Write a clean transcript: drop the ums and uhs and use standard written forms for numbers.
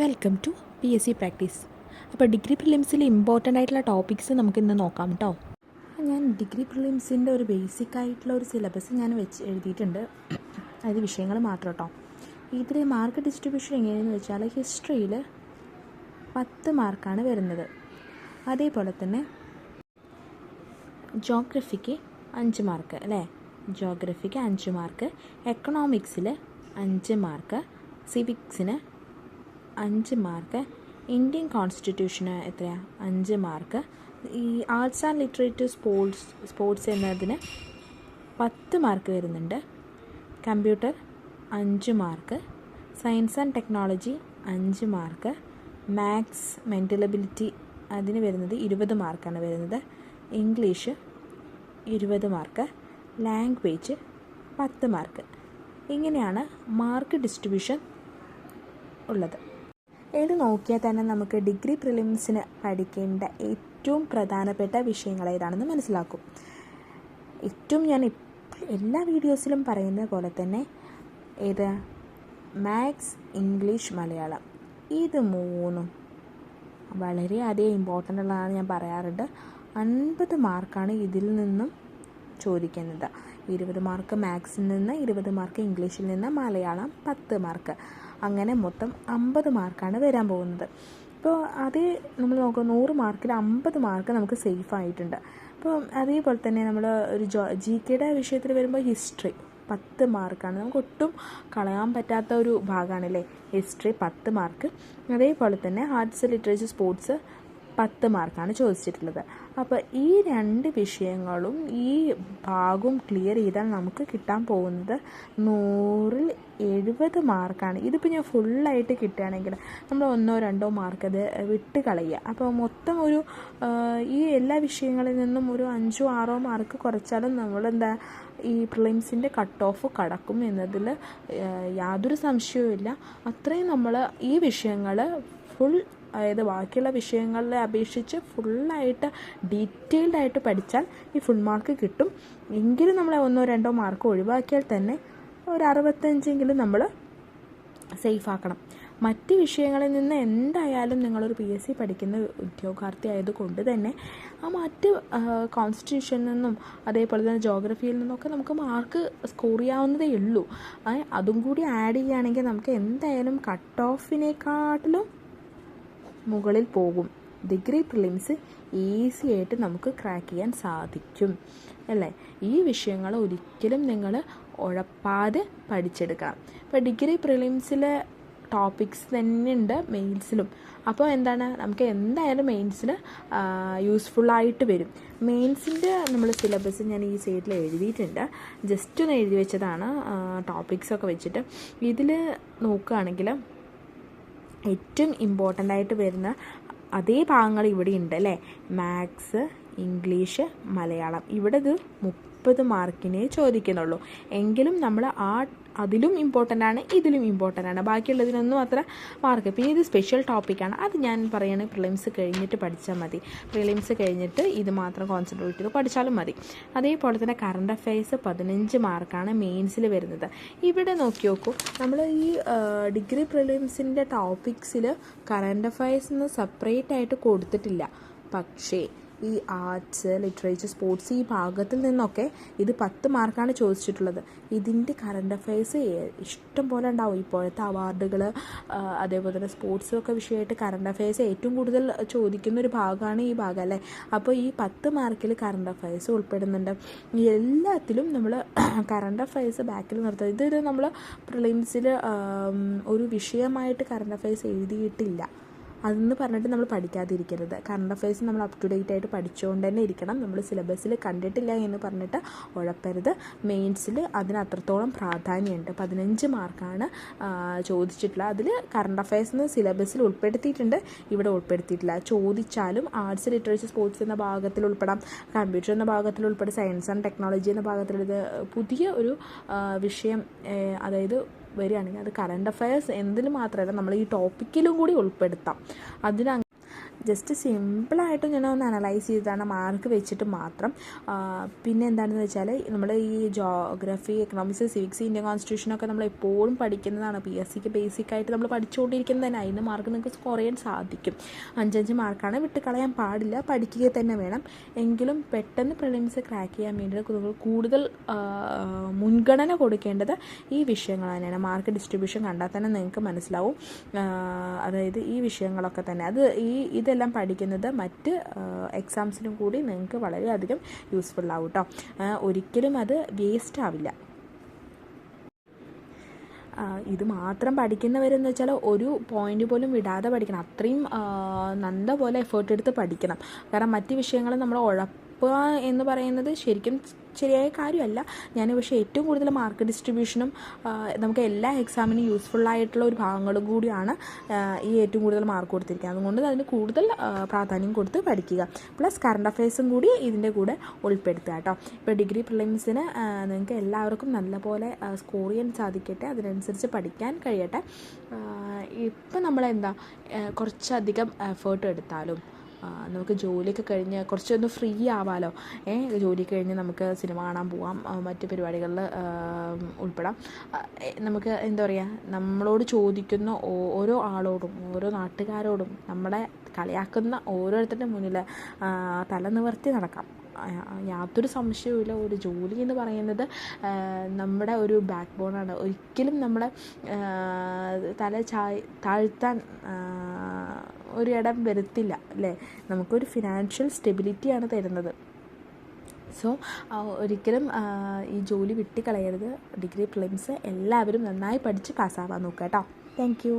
Welcome to PSC practice. അപ്പോൾ degree പ്രിലിംസിൽ important ആയിട്ടുള്ള ടോപ്പിക്സ് നമുക്കിന്ന് നോക്കാം കേട്ടോ. ഞാൻ ഡിഗ്രി പ്രിലിംസിൻ്റെ ഒരു ബേസിക് ആയിട്ടുള്ള ഒരു സിലബസ് ഞാൻ എഴുതിയിട്ടുണ്ട്. അതായത് വിഷയങ്ങൾ മാത്രം കേട്ടോ. ഇതിൽ മാർക്ക് ഡിസ്ട്രിബ്യൂഷൻ എങ്ങനെയെന്ന് വെച്ചാൽ ഹിസ്റ്ററിയിൽ 10 മാർക്കാണ് വരുന്നത്. അതേപോലെ തന്നെ ജോഗ്രഫിക്ക് 5 മാർക്ക് അല്ലേ, ജോഗ്രഫിക്ക് 5 മാർക്ക്, എക്കണോമിക്സിൽ 5 മാർക്ക്, സിവിക്സിന് 5 മാർക്ക്, ഇന്ത്യൻ കോൺസ്റ്റിറ്റ്യൂഷന് എത്രയാണ് 5 മാർക്ക്, ഈ ആർട്സ് ആൻഡ് ലിറ്ററേച്ചർ സ്പോർട്സ് എന്നതിന് 10 മാർക്ക് വരുന്നുണ്ട്, computer 5 mark, science and technology 5 mark, maths mental ability അതിന് വരുന്നത് 20 മാർക്കാണ് വരുന്നത്, ഇംഗ്ലീഷ് 20 മാർക്ക്, ലാംഗ്വേജ് 10 മാർക്ക്. ഇങ്ങനെയാണ് മാർക്ക് ഡിസ്ട്രിബ്യൂഷൻ ഉള്ളത്. ഇത് നോക്കിയാൽ തന്നെ നമുക്ക് ഡിഗ്രി പ്രിലിംസിന് പഠിക്കേണ്ട ഏറ്റവും പ്രധാനപ്പെട്ട വിഷയങ്ങൾ ഏതാണെന്ന് മനസ്സിലാക്കും. ഏറ്റവും ഞാൻ എല്ലാ വീഡിയോസിലും പറയുന്ന പോലെ തന്നെ ഏത് മാത്സ്, ഇംഗ്ലീഷ്, മലയാളം ഇത് മൂന്നും വളരെയധികം ഇമ്പോർട്ടൻ്റ് ഉള്ളതാണ്. ഞാൻ പറയാറുണ്ട് 50 മാർക്കാണ് ഇതിൽ നിന്നും ചോദിക്കുന്നത്. 20 മാർക്ക് മാത്സിൽ നിന്ന്, 20 മാർക്ക് ഇംഗ്ലീഷിൽ നിന്ന്, മലയാളം 10 മാർക്ക്, അങ്ങനെ മൊത്തം 50 മാർക്കാണ് വരാൻ പോകുന്നത്. അപ്പോൾ അത് നമ്മൾ നോക്കുക, 100 മാർക്കിൽ 50 മാർക്ക് നമുക്ക് സേഫ് ആയിട്ടുണ്ട്. അപ്പോൾ അതേപോലെ തന്നെ നമ്മൾ ഒരു GKയുടെ വിഷയത്തിൽ വരുമ്പോൾ ഹിസ്റ്ററി 10 മാർക്കാണ്, നമുക്ക് ഒട്ടും കളയാൻ പറ്റാത്ത ഒരു ഭാഗമാണല്ലേ ഹിസ്റ്ററി 10 മാർക്ക്. അതേപോലെ തന്നെ ആർട്സ്, ലിറ്ററേച്ചർ, സ്പോർട്സ് 10 മാർക്കാണ് ചോദിച്ചിട്ടുള്ളത്. അപ്പോൾ ഈ 2 വിഷയങ്ങളും ഈ ഭാഗവും ക്ലിയർ ചെയ്താൽ നമുക്ക് കിട്ടാൻ പോകുന്നത് 100ൽ 70 മാർക്കാണ്. ഇതിപ്പോൾ ഞാൻ ഫുള്ളായിട്ട് കിട്ടുകയാണെങ്കിൽ നമ്മൾ 1-2 മാർക്ക് അത് വിട്ട് കളയുക. അപ്പോൾ മൊത്തം ഒരു ഈ എല്ലാ വിഷയങ്ങളിൽ നിന്നും ഒരു 5-6 മാർക്ക് കുറച്ചാലും നമ്മളെന്താ ഈ പ്രിലിംസിൻ്റെ കട്ട് ഓഫ് കടക്കും എന്നതിൽ യാതൊരു സംശയവുമില്ല. അത്രയും നമ്മൾ ഈ വിഷയങ്ങൾ ഫുൾ, അതായത് ബാക്കിയുള്ള വിഷയങ്ങളെ അപേക്ഷിച്ച് ഫുള്ളായിട്ട് ഡീറ്റെയിൽഡായിട്ട് പഠിച്ചാൽ ഈ ഫുൾ മാർക്ക് കിട്ടും. എങ്കിലും നമ്മൾ 1-2 മാർക്ക് ഒഴിവാക്കിയാൽ തന്നെ ഒരു 65എങ്കിലും നമ്മൾ സേഫ് ആക്കണം. മറ്റ് വിഷയങ്ങളിൽ നിന്ന് എന്തായാലും നിങ്ങളൊരു PSC പഠിക്കുന്ന ഉദ്യോഗാർത്ഥി ആയതുകൊണ്ട് തന്നെ ആ മറ്റ് കോൺസ്റ്റിറ്റ്യൂഷനിൽ നിന്നും അതേപോലെ തന്നെ ജോഗ്രഫിയിൽ നിന്നൊക്കെ നമുക്ക് മാർക്ക് സ്കോർ ചെയ്യാവുന്നതേ ഉള്ളൂ. അതും കൂടി ആഡ് ചെയ്യുകയാണെങ്കിൽ നമുക്ക് എന്തായാലും കട്ട് ഓഫിനെക്കാട്ടിലും മുകളിൽ പോകും. ഡിഗ്രി പ്രിലിംസ് ഈസി ആയിട്ട് നമുക്ക് ക്രാക്ക് ചെയ്യാൻ സാധിക്കും അല്ലേ. ഈ വിഷയങ്ങൾ ഒരിക്കലും നിങ്ങൾ ഉഴപ്പാതെ പഠിച്ചെടുക്കണം. ഇപ്പോൾ ഡിഗ്രി പ്രിലിംസിലെ ടോപ്പിക്സ് തന്നെയുണ്ട് മെയിൻസിലും. അപ്പോൾ എന്താണ്, നമുക്ക് എന്തായാലും മെയിൻസിൽ യൂസ്ഫുള്ളായിട്ട് വരും. മെയിൻസിൻ്റെ നമ്മൾ സിലബസ് ഞാൻ ഈ സൈഡിൽ എഴുതിയിട്ടുണ്ട്, ജസ്റ്റ് ഒന്ന് എഴുതി വെച്ചതാണ് ടോപ്പിക്സൊക്കെ വെച്ചിട്ട്. ഇതിൽ നോക്കുകയാണെങ്കിൽ ഏറ്റവും ഇമ്പോർട്ടൻ്റ് ആയിട്ട് വരുന്ന അതേ ഭാഗങ്ങൾ ഇവിടെ ഉണ്ട് അല്ലേ. മാത്സ്, ഇംഗ്ലീഷ്, മലയാളം ഇവിടെ ഇത് 30 മാർക്കിനേ ചോദിക്കുന്നുള്ളൂ. എങ്കിലും നമ്മൾ അതിലും ഇമ്പോർട്ടൻ്റ് ആണ്, ഇതിലും ഇമ്പോർട്ടൻ്റ് ആണ്. ബാക്കിയുള്ളതിനൊന്നും അത്ര മാർക്ക്. പിന്നെ ഇത് സ്പെഷ്യൽ ടോപ്പിക്കാണ്, അത് ഞാൻ പറയുകയാണെങ്കിൽ പ്രിലിംസ് കഴിഞ്ഞിട്ട് പഠിച്ചാൽ മതി. പ്രിലിംസ് കഴിഞ്ഞിട്ട് ഇത് മാത്രം കോൺസെൻട്രേറ്റ് ചെയ്ത് പഠിച്ചാലും മതി. അതേപോലെ തന്നെ കറണ്ട് അഫയേഴ്സ് 15 മാർക്കാണ് മെയിൻസിൽ വരുന്നത്. ഇവിടെ നോക്കൂ, നമ്മൾ ഈ ഡിഗ്രി പ്രിലിംസിൻ്റെ ടോപ്പിക്സിൽ കറണ്ട് അഫയേഴ്സ് സെപ്പറേറ്റ് ആയിട്ട് കൊടുത്തിട്ടില്ല. പക്ഷേ ഈ ആർട്സ്, ലിറ്ററേച്ചർ, സ്പോർട്സ് ഈ ഭാഗത്തിൽ നിന്നൊക്കെ ഇത് 10 മാർക്കാണ് ചോദിച്ചിട്ടുള്ളത്. ഇതിൻ്റെ കറണ്ട് അഫയേഴ്സ് ഇഷ്ടം പോലെ ഉണ്ടാവും. ഇപ്പോഴത്തെ അവാർഡുകൾ അതേപോലെ തന്നെ സ്പോർട്സൊക്കെ വിഷയമായിട്ട് കറണ്ട് അഫയേഴ്സ് ഏറ്റവും കൂടുതൽ ചോദിക്കുന്ന ഒരു ഭാഗമാണ് ഈ ഭാഗം അല്ലേ. അപ്പോൾ ഈ 10 മാർക്കിൽ കറണ്ട് അഫയേഴ്സ് ഉൾപ്പെടുന്നുണ്ട്. എല്ലാത്തിലും നമ്മൾ കറണ്ട് അഫയേഴ്സ് ബാക്കിൽ നിർത്തുക. ഇതൊരു നമ്മൾ പ്രിലിംസിൽ ഒരു വിഷയമായിട്ട് കറണ്ട് അഫയേഴ്സ് എഴുതിയിട്ടില്ല. അതെന്ന് പറഞ്ഞിട്ട് നമ്മൾ പഠിക്കാതിരിക്കരുത്. കറണ്ട് അഫയേഴ്സ് നമ്മൾ അപ് ടു ഡേറ്റ് ആയിട്ട് പഠിച്ചുകൊണ്ട് തന്നെ ഇരിക്കണം. നമ്മൾ സിലബസിൽ കണ്ടിട്ടില്ല എന്ന് പറഞ്ഞിട്ട് ഉഴപ്പരുത്. മെയിൻസിൽ അതിന് അത്രത്തോളം പ്രാധാന്യമുണ്ട്. 15 മാർക്കാണ് ചോദിച്ചിട്ടുള്ളത്. അതിൽ കറണ്ട് അഫയേഴ്സ് സിലബസിൽ ഉൾപ്പെടുത്തിയിട്ടുണ്ട്, ഇവിടെ ഉൾപ്പെടുത്തിയിട്ടില്ല. ചോദിച്ചാലും ആർട്സ്, ലിറ്ററേച്ചർ, സ്പോർട്സ് എന്ന ഭാഗത്തിൽ ഉൾപ്പെടാം, കമ്പ്യൂട്ടർ എന്ന ഭാഗത്തിൽ ഉൾപ്പെടാം, സയൻസ് ആൻഡ് ടെക്നോളജി എന്ന ഭാഗത്തിൽ ഇത് പുതിയ ഒരു വിഷയം അതായത് വരികയാണെങ്കിൽ അത് കറണ്ട് അഫയേഴ്സ് എന്നതിൽ മാത്രമല്ല നമ്മൾ ഈ ടോപ്പിക്കിലും കൂടി ഉൾപ്പെടുത്താം. ജസ്റ്റ് സിമ്പിളായിട്ട് ഞാൻ ഒന്ന് അനലൈസ് ചെയ്താണ് മാർക്ക് വെച്ചിട്ട് മാത്രം. പിന്നെ എന്താണെന്ന് വെച്ചാൽ നമ്മൾ ഈ ജോഗ്രഫി, എക്കണോമിക്സ്, സിവിക്സ്, ഇന്ത്യൻ കോൺസ്റ്റിറ്റ്യൂഷനൊക്കെ നമ്മൾ എപ്പോഴും പഠിക്കുന്നതാണ്. PSCക്ക് ബേസിക്കായിട്ട് നമ്മൾ പഠിച്ചുകൊണ്ടിരിക്കുന്നത് തന്നെ. അതിന് മാർക്ക് നിങ്ങൾക്ക് സ്കോർ ചെയ്യാൻ സാധിക്കും. 5 മാർക്കാണ്, വിട്ട് കളയാൻ പാടില്ല, പഠിക്കുക തന്നെ വേണം. എങ്കിലും പെട്ടെന്ന് പ്രിലിംസ് ക്രാക്ക് ചെയ്യാൻ വേണ്ടി കൂടുതൽ മുൻഗണന കൊടുക്കേണ്ടത് ഈ വിഷയങ്ങൾ തന്നെയാണ്. മാർക്ക് ഡിസ്ട്രിബ്യൂഷൻ കണ്ടാൽ തന്നെ നിങ്ങൾക്ക് മനസ്സിലാവും. അതായത് ഈ വിഷയങ്ങളൊക്കെ തന്നെ ഇതെല്ലാം പഠിക്കുന്നത് മറ്റ് എക്സാംസിനും കൂടി നിങ്ങൾക്ക് വളരെയധികം യൂസ്ഫുൾ ആവും കേട്ടോ. ഒരിക്കലും അത് വേസ്റ്റ് ആവില്ല. ഇത് മാത്രം പഠിക്കുന്നവരെന്ന് വെച്ചാൽ ഒരു പോയിന്റ് പോലും വിടാതെ പഠിക്കണം. അത്രയും നല്ലപോലെ എഫേർട്ട് എടുത്ത് പഠിക്കണം. കാരണം മറ്റ് വിഷയങ്ങൾ നമ്മൾ ഉഴപ്പുക എന്ന് പറയുന്നത് ശരിക്കും ശരിയായ കാര്യമല്ല. ഞാൻ പക്ഷേ ഏറ്റവും കൂടുതൽ മാർക്ക് ഡിസ്ട്രിബ്യൂഷനും നമുക്ക് എല്ലാ എക്സാമിനും യൂസ്ഫുള്ളായിട്ടുള്ള ഒരു ഭാഗങ്ങളും കൂടിയാണ് ഈ ഏറ്റവും കൂടുതൽ മാർക്ക് കൊടുത്തിരിക്കുന്നത്. അതുകൊണ്ട് അതിന് കൂടുതൽ പ്രാധാന്യം കൊടുത്ത് പഠിക്കുക. പ്ലസ് കറണ്ട് അഫയേഴ്സും കൂടി ഇതിൻ്റെ കൂടെ ഉൾപ്പെടുത്തുക കേട്ടോ. ഇപ്പോൾ ഡിഗ്രി പ്രിലിംസിന് നിങ്ങൾക്ക് എല്ലാവർക്കും നല്ലപോലെ സ്കോർ ചെയ്യാൻ സാധിക്കട്ടെ. അതിനനുസരിച്ച് പഠിക്കാൻ കഴിയട്ടെ. ഇപ്പം നമ്മളെന്താ കുറച്ചധികം എഫേർട്ട് എടുത്താലും നമുക്ക് ജോലിയൊക്കെ കഴിഞ്ഞ് കുറച്ചൊന്ന് ഫ്രീ ആവാമല്ലോ. ജോലി കഴിഞ്ഞ് നമുക്ക് സിനിമ കാണാൻ പോവാം, മറ്റ് പരിപാടികളിൽ ഉൾപ്പെടാം. നമുക്ക് എന്താ പറയുക, നമ്മളോട് ചോദിക്കുന്ന ഓരോ ആളോടും ഓരോ നാട്ടുകാരോടും നമ്മളെ കളിയാക്കുന്ന ഓരോരുത്തരുടെ മുന്നിൽ തല നിവർത്തി നടക്കാം. യാതൊരു സംശയവുമില്ല. ഒരു ജോലി എന്ന് പറയുന്നത് നമ്മുടെ ഒരു ബാക്ക് ബോണാണ്. ഒരിക്കലും നമ്മളെ തല താഴ്ത്താൻ ഒരിടം വരുത്തില്ല അല്ലേ. നമുക്കൊരു ഫിനാൻഷ്യൽ സ്റ്റെബിലിറ്റിയാണ് തരുന്നത്. സോ ഒരിക്കലും ഈ ജോലി വിട്ടുകളയരുത്. ഡിഗ്രി പ്രിലിംസ് എല്ലാവരും നന്നായി പഠിച്ച് പാസ്സാവാൻ നോക്കുക കേട്ടോ. Thank you.